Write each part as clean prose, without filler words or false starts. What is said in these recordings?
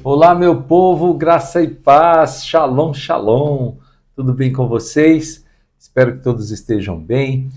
Olá, meu povo, graça e paz, shalom, shalom, tudo bem com vocês? Espero que todos estejam bem.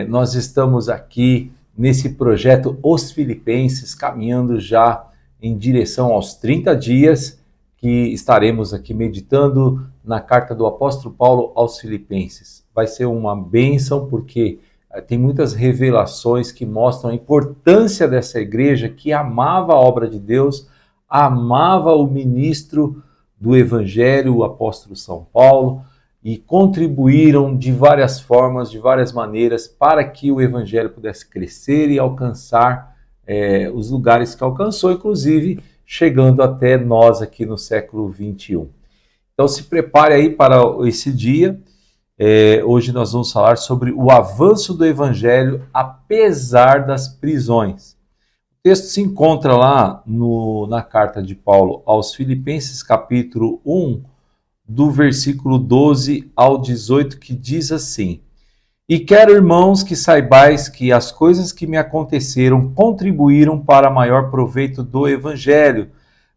Nós estamos aqui nesse projeto Os Filipenses, caminhando já em direção aos 30 dias, que estaremos aqui meditando na carta do apóstolo Paulo aos Filipenses. Vai ser uma bênção, porque tem muitas revelações que mostram a importância dessa igreja que amava a obra de Deus, amava o ministro do Evangelho, o apóstolo São Paulo, e contribuíram de várias formas, de várias maneiras, para que o Evangelho pudesse crescer e alcançar os lugares que alcançou, inclusive chegando até nós aqui no século 21. Então se prepare aí para esse dia. Hoje nós vamos falar sobre o avanço do Evangelho apesar das prisões. O texto se encontra lá na carta de Paulo aos Filipenses, capítulo 1, do versículo 12 ao 18, que diz assim: E quero, irmãos, que saibais que as coisas que me aconteceram contribuíram para maior proveito do Evangelho,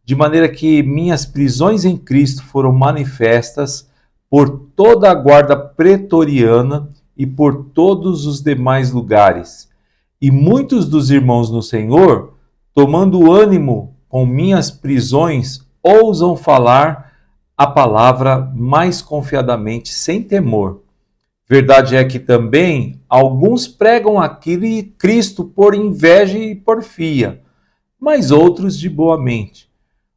de maneira que minhas prisões em Cristo foram manifestas por toda a guarda pretoriana e por todos os demais lugares. E muitos dos irmãos no Senhor, tomando ânimo com minhas prisões, ousam falar a palavra mais confiadamente, sem temor. Verdade é que também alguns pregam aquele Cristo por inveja e porfia, mas outros de boa mente.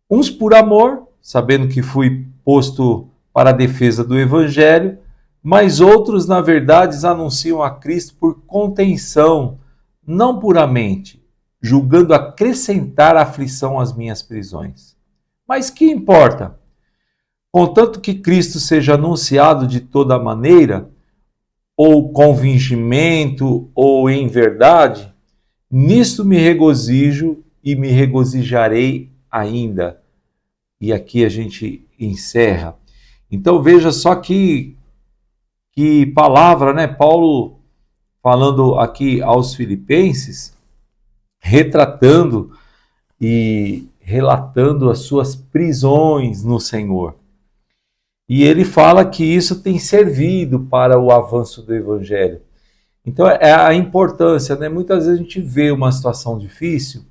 Uns por amor, sabendo que fui posto para a defesa do Evangelho, mas outros, na verdade, anunciam a Cristo por contenção, não puramente, julgando acrescentar aflição às minhas prisões. Mas que importa? Contanto que Cristo seja anunciado de toda maneira, ou com fingimento, ou em verdade, nisto me regozijo e me regozijarei ainda. E aqui a gente encerra. Então veja só que palavra, né? Paulo falando aqui aos Filipenses, retratando e relatando as suas prisões no Senhor. E ele fala que isso tem servido para o avanço do Evangelho. Então é a importância, né? Muitas vezes a gente vê uma situação difícil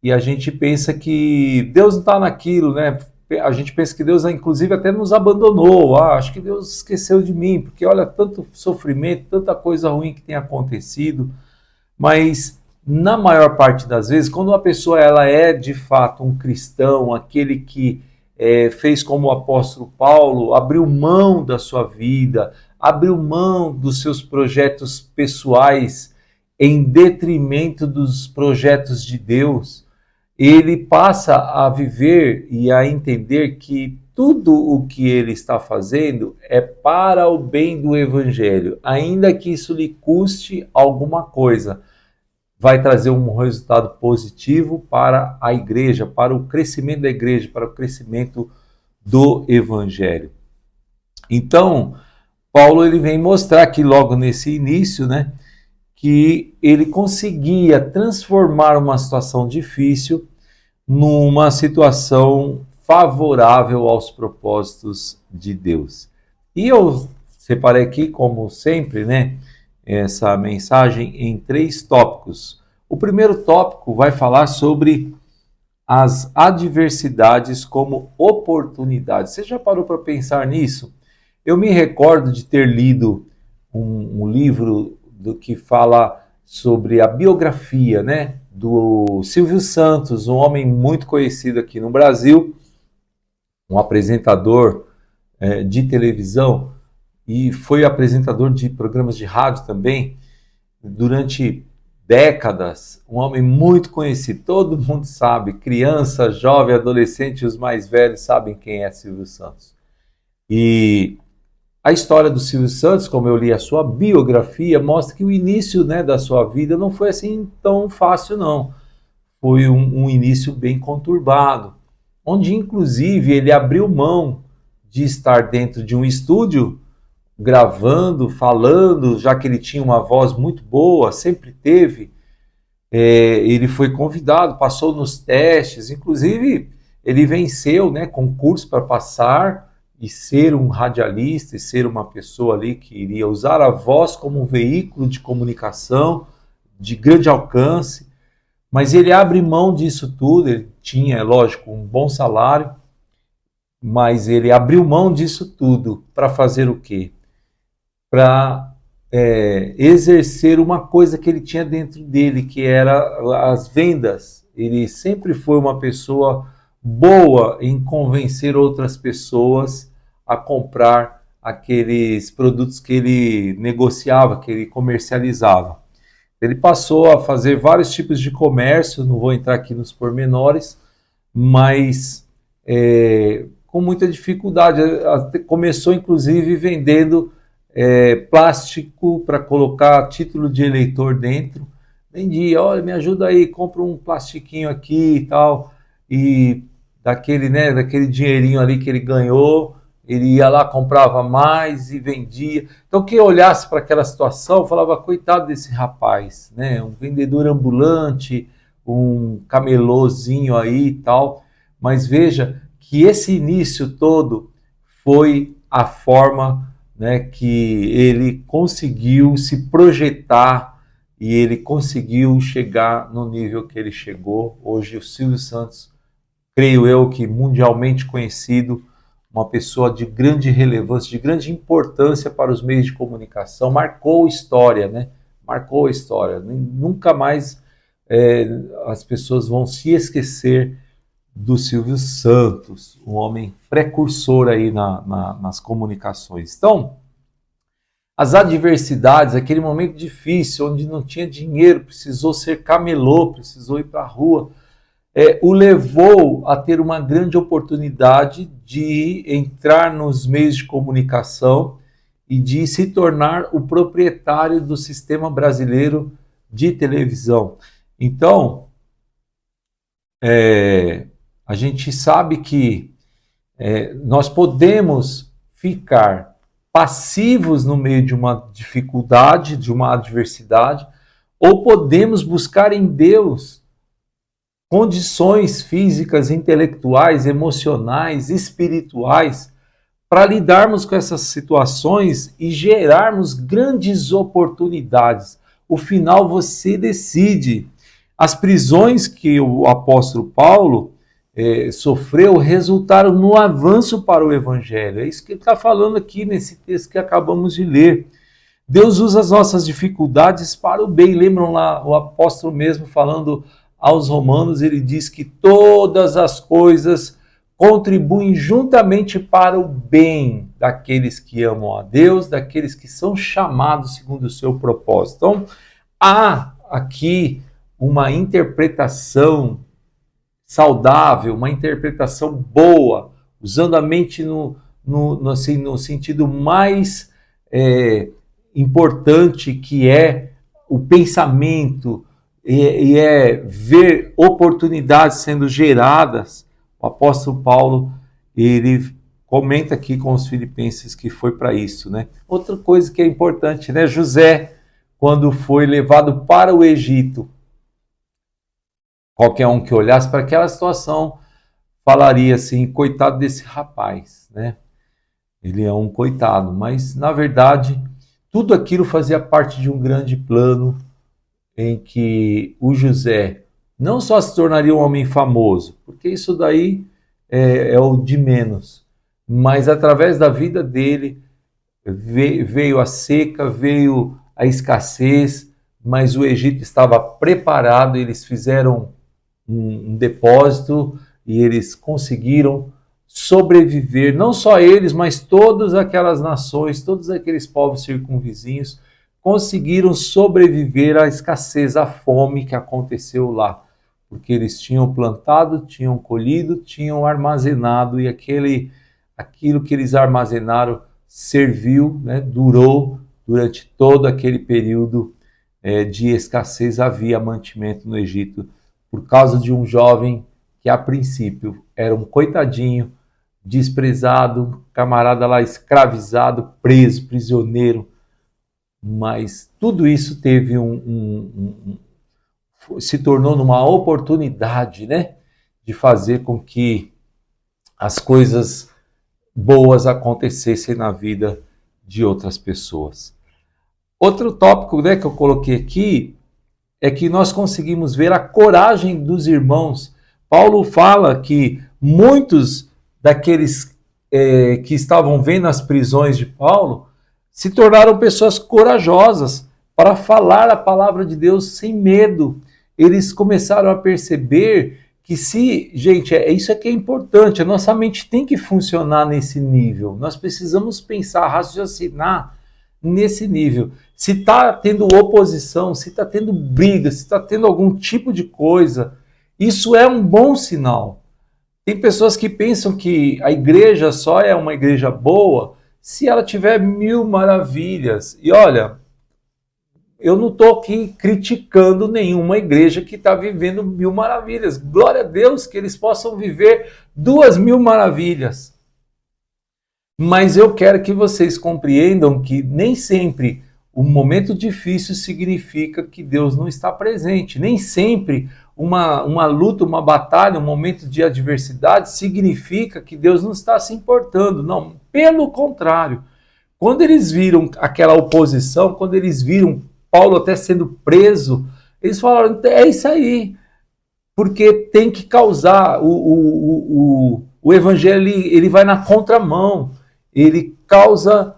e a gente pensa que Deus não está naquilo, né? A gente pensa que Deus, inclusive, até nos abandonou. Acho que Deus esqueceu de mim, porque olha, tanto sofrimento, tanta coisa ruim que tem acontecido. Mas, na maior parte das vezes, quando uma pessoa ela é, de fato, um cristão, aquele que fez como o apóstolo Paulo, abriu mão da sua vida, abriu mão dos seus projetos pessoais em detrimento dos projetos de Deus, ele passa a viver e a entender que tudo o que ele está fazendo é para o bem do Evangelho, ainda que isso lhe custe alguma coisa. Vai trazer um resultado positivo para a igreja, para o crescimento da igreja, para o crescimento do Evangelho. Então, Paulo ele vem mostrar aqui logo nesse início, né, que ele conseguia transformar uma situação difícil numa situação favorável aos propósitos de Deus. E eu separei aqui, como sempre, né, essa mensagem em 3 tópicos. O primeiro tópico vai falar sobre as adversidades como oportunidades. Você já parou para pensar nisso? Eu me recordo de ter lido um livro que fala sobre a biografia, né, do Silvio Santos, um homem muito conhecido aqui no Brasil, um apresentador de televisão e foi apresentador de programas de rádio também durante décadas, um homem muito conhecido, todo mundo sabe, criança, jovem, adolescente, os mais velhos sabem quem é Silvio Santos. E a história do Silvio Santos, como eu li a sua biografia, mostra que o início, né, da sua vida não foi assim tão fácil, não. Foi um início bem conturbado, onde inclusive ele abriu mão de estar dentro de um estúdio gravando, falando, já que ele tinha uma voz muito boa, sempre teve. Ele foi convidado, passou nos testes, inclusive ele venceu, né, concurso para passar e ser um radialista e ser uma pessoa ali que iria usar a voz como um veículo de comunicação de grande alcance, mas ele abre mão disso tudo. Ele tinha, é lógico, um bom salário, mas ele abriu mão disso tudo para fazer o quê? Para exercer uma coisa que ele tinha dentro dele, que era as vendas. Ele sempre foi uma pessoa boa em convencer outras pessoas a comprar aqueles produtos que ele negociava, que ele comercializava. Ele passou a fazer vários tipos de comércio, não vou entrar aqui nos pormenores, mas com muita dificuldade. Começou, inclusive, vendendo plástico para colocar título de eleitor dentro. Vendia, olha, me ajuda aí, compra um plastiquinho aqui e tal. E daquele dinheirinho ali que ele ganhou, ele ia lá, comprava mais e vendia. Então, quem olhasse para aquela situação falava, coitado desse rapaz, né? Um vendedor ambulante, um camelôzinho aí e tal. Mas veja que esse início todo foi a forma, né, que ele conseguiu se projetar e ele conseguiu chegar no nível que ele chegou. Hoje o Silvio Santos, creio eu que mundialmente conhecido, uma pessoa de grande relevância, de grande importância para os meios de comunicação, marcou história, né? Marcou a história. Nunca mais as pessoas vão se esquecer do Silvio Santos, um homem precursor aí nas comunicações. Então, as adversidades, aquele momento difícil, onde não tinha dinheiro, precisou ser camelô, precisou ir para a rua, o levou a ter uma grande oportunidade de entrar nos meios de comunicação e de se tornar o proprietário do sistema brasileiro de televisão. Então, a gente sabe que nós podemos ficar passivos no meio de uma dificuldade, de uma adversidade, ou podemos buscar em Deus condições físicas, intelectuais, emocionais, espirituais, para lidarmos com essas situações e gerarmos grandes oportunidades. O final você decide. As prisões que o apóstolo Paulo sofreu resultaram no avanço para o Evangelho. É isso que ele está falando aqui nesse texto que acabamos de ler. Deus usa as nossas dificuldades para o bem. Lembram lá o apóstolo mesmo falando aos romanos, ele diz que todas as coisas contribuem juntamente para o bem daqueles que amam a Deus, daqueles que são chamados segundo o seu propósito. Então, há aqui uma interpretação saudável, uma interpretação boa, usando a mente assim, no sentido mais importante, que é o pensamento, e ver oportunidades sendo geradas. O apóstolo Paulo, ele comenta aqui com os filipenses que foi para isso, né? Outra coisa que é importante, né? José, quando foi levado para o Egito, qualquer um que olhasse para aquela situação falaria assim, coitado desse rapaz, né? Ele é um coitado, mas na verdade tudo aquilo fazia parte de um grande plano em que o José não só se tornaria um homem famoso, porque isso daí é o de menos, mas através da vida dele veio a seca, veio a escassez, mas o Egito estava preparado, eles fizeram um depósito e eles conseguiram sobreviver, não só eles, mas todas aquelas nações, todos aqueles povos circunvizinhos conseguiram sobreviver à escassez, à fome que aconteceu lá, porque eles tinham plantado, tinham colhido, tinham armazenado, e aquilo que eles armazenaram serviu, né, durou durante todo aquele período de escassez. Havia mantimento no Egito por causa de um jovem que a princípio era um coitadinho, desprezado, camarada lá escravizado, preso, prisioneiro. Mas tudo isso teve se tornou numa oportunidade, né, de fazer com que as coisas boas acontecessem na vida de outras pessoas. Outro tópico, né, que eu coloquei aqui é que nós conseguimos ver a coragem dos irmãos. Paulo fala que muitos daqueles que estavam vendo as prisões de Paulo se tornaram pessoas corajosas para falar a palavra de Deus sem medo. Eles começaram a perceber que gente, isso aqui é importante, a nossa mente tem que funcionar nesse nível. Nós precisamos pensar, raciocinar nesse nível. Se está tendo oposição, se está tendo briga, se está tendo algum tipo de coisa, isso é um bom sinal. Tem pessoas que pensam que a igreja só é uma igreja boa se ela tiver 1000 maravilhas. E olha, eu não estou aqui criticando nenhuma igreja que está vivendo 1000 maravilhas. Glória a Deus que eles possam viver 2000 maravilhas. Mas eu quero que vocês compreendam que nem sempre um momento difícil significa que Deus não está presente. Nem sempre uma luta, uma batalha, um momento de adversidade significa que Deus não está se importando. Não, pelo contrário. Quando eles viram aquela oposição, quando eles viram Paulo até sendo preso, eles falaram, é isso aí. Porque tem que causar, o evangelho ele vai na contramão. Ele causa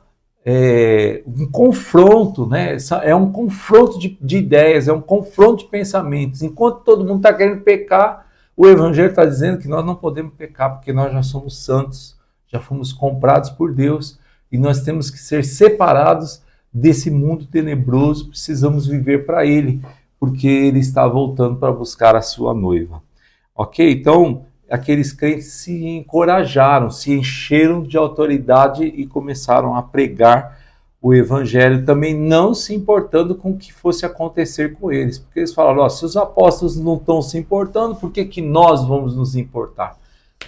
um confronto, né? É um confronto de ideias, é um confronto de pensamentos. Enquanto todo mundo está querendo pecar, o Evangelho está dizendo que nós não podemos pecar, porque nós já somos santos, já fomos comprados por Deus, e nós temos que ser separados desse mundo tenebroso, precisamos viver para Ele, porque Ele está voltando para buscar a sua noiva. Ok? Então, aqueles crentes se encorajaram, se encheram de autoridade e começaram a pregar o evangelho, também não se importando com o que fosse acontecer com eles. Porque eles falaram, se os apóstolos não estão se importando, por que nós vamos nos importar?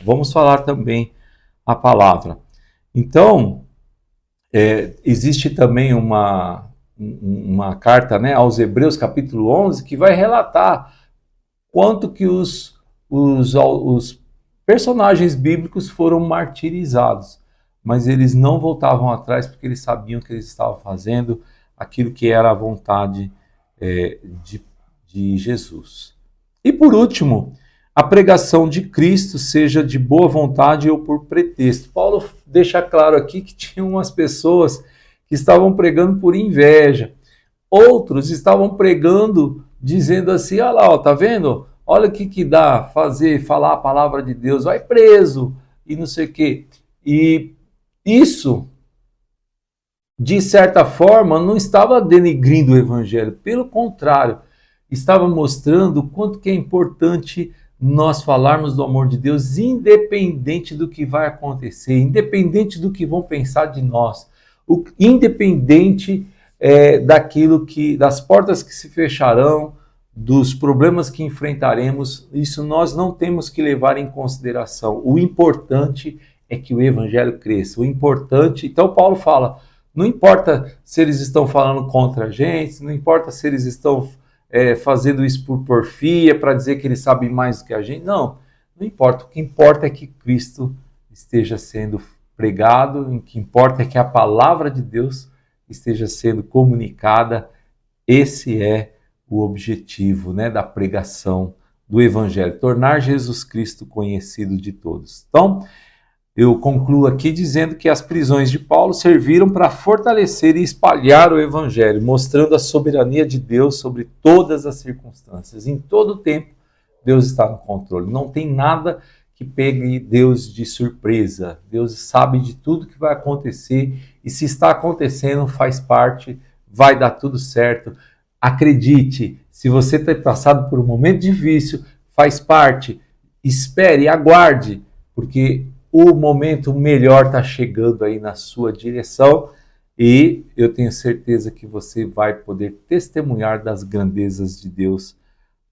Vamos falar também a palavra. Então, existe também uma carta, né, aos Hebreus, capítulo 11, que vai relatar quanto que os personagens bíblicos foram martirizados, mas eles não voltavam atrás porque eles sabiam que eles estavam fazendo aquilo que era a vontade de Jesus. E por último, a pregação de Cristo, seja de boa vontade ou por pretexto. Paulo deixa claro aqui que tinha umas pessoas que estavam pregando por inveja, outros estavam pregando dizendo assim, olha lá, tá vendo? Olha o que dá falar a palavra de Deus, vai preso e não sei o quê. E isso, de certa forma, não estava denigrindo o evangelho, pelo contrário, estava mostrando o quanto que é importante nós falarmos do amor de Deus, independente do que vai acontecer, independente do que vão pensar de nós, independente das portas que se fecharão, dos problemas que enfrentaremos, isso nós não temos que levar em consideração. O importante é que o evangelho cresça. O importante, então Paulo fala, não importa se eles estão falando contra a gente, não importa se eles estão fazendo isso por porfia, para dizer que eles sabem mais do que a gente, não importa. O que importa é que Cristo esteja sendo pregado, o que importa é que a palavra de Deus esteja sendo comunicada. Esse é o objetivo, né, da pregação do Evangelho, tornar Jesus Cristo conhecido de todos. Então, eu concluo aqui dizendo que as prisões de Paulo serviram para fortalecer e espalhar o Evangelho, mostrando a soberania de Deus sobre todas as circunstâncias. Em todo o tempo, Deus está no controle. Não tem nada que pegue Deus de surpresa. Deus sabe de tudo que vai acontecer e se está acontecendo, faz parte, vai dar tudo certo. Acredite, se você tem passado por um momento difícil, faz parte, espere, aguarde, porque o momento melhor está chegando aí na sua direção e eu tenho certeza que você vai poder testemunhar das grandezas de Deus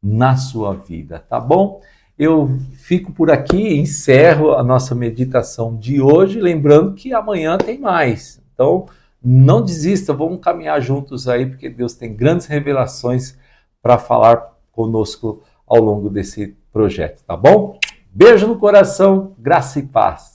na sua vida, tá bom? eu fico por aqui, encerro a nossa meditação de hoje, lembrando que amanhã tem mais. Então, não desista, vamos caminhar juntos aí, porque Deus tem grandes revelações para falar conosco ao longo desse projeto, tá bom? Beijo no coração, graça e paz.